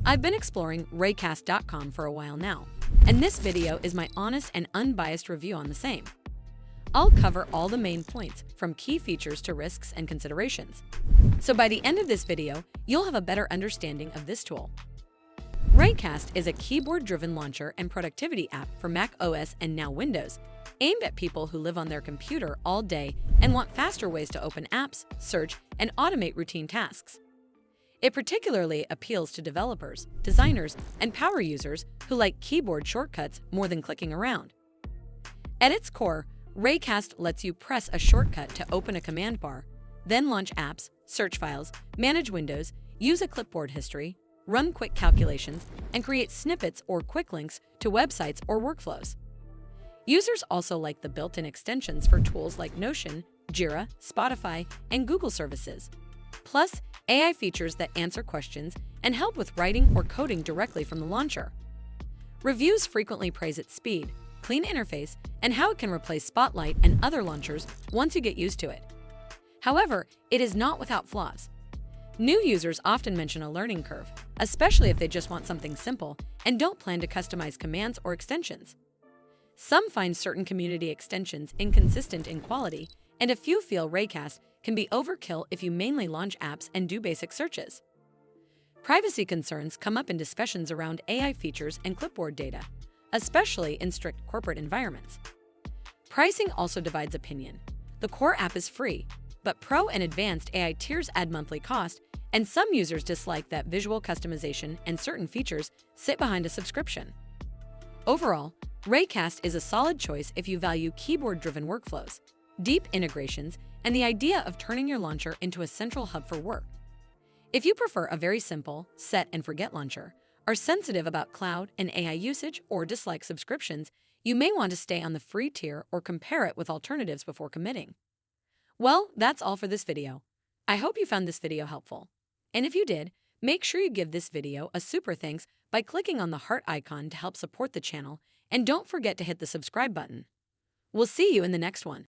I've been exploring Raycast.com for a while now, and this video is my honest and unbiased review on the same. I'll cover all the main points, from key features to risks and considerations. So by the end of this video, you'll have a better understanding of this tool. Raycast is a keyboard-driven launcher and productivity app for Mac OS and now Windows, aimed at people who live on their computer all day and want faster ways to open apps, search, and automate routine tasks. It particularly appeals to developers, designers, and power users who like keyboard shortcuts more than clicking around. At its core, Raycast lets you press a shortcut to open a command bar, then launch apps, search files, manage windows, use a clipboard history, run quick calculations, and create snippets or quick links to websites or workflows. Users also like the built-in extensions for tools like Notion, Jira, Spotify, and Google services. Plus, AI features that answer questions and help with writing or coding directly from the launcher. Reviews frequently praise its speed, clean interface, and how it can replace Spotlight and other launchers once you get used to it. However, it is not without flaws. New users often mention a learning curve, especially if they just want something simple and don't plan to customize commands or extensions. Some find certain community extensions inconsistent in quality, and a few feel Raycast can be overkill if you mainly launch apps and do basic searches. Privacy concerns come up in discussions around AI features and clipboard data, especially in strict corporate environments. Pricing also divides opinion. The core app is free, but Pro and Advanced AI tiers add monthly cost, and some users dislike that visual customization and certain features sit behind a subscription. Overall, Raycast is a solid choice if you value keyboard-driven workflows, deep integrations, and the idea of turning your launcher into a central hub for work. If you prefer a very simple, set-and-forget launcher, are sensitive about cloud and AI usage, or dislike subscriptions, you may want to stay on the free tier or compare it with alternatives before committing. Well, that's all for this video. I hope you found this video helpful. And if you did, make sure you give this video a super thanks by clicking on the heart icon to help support the channel, and don't forget to hit the subscribe button. We'll see you in the next one.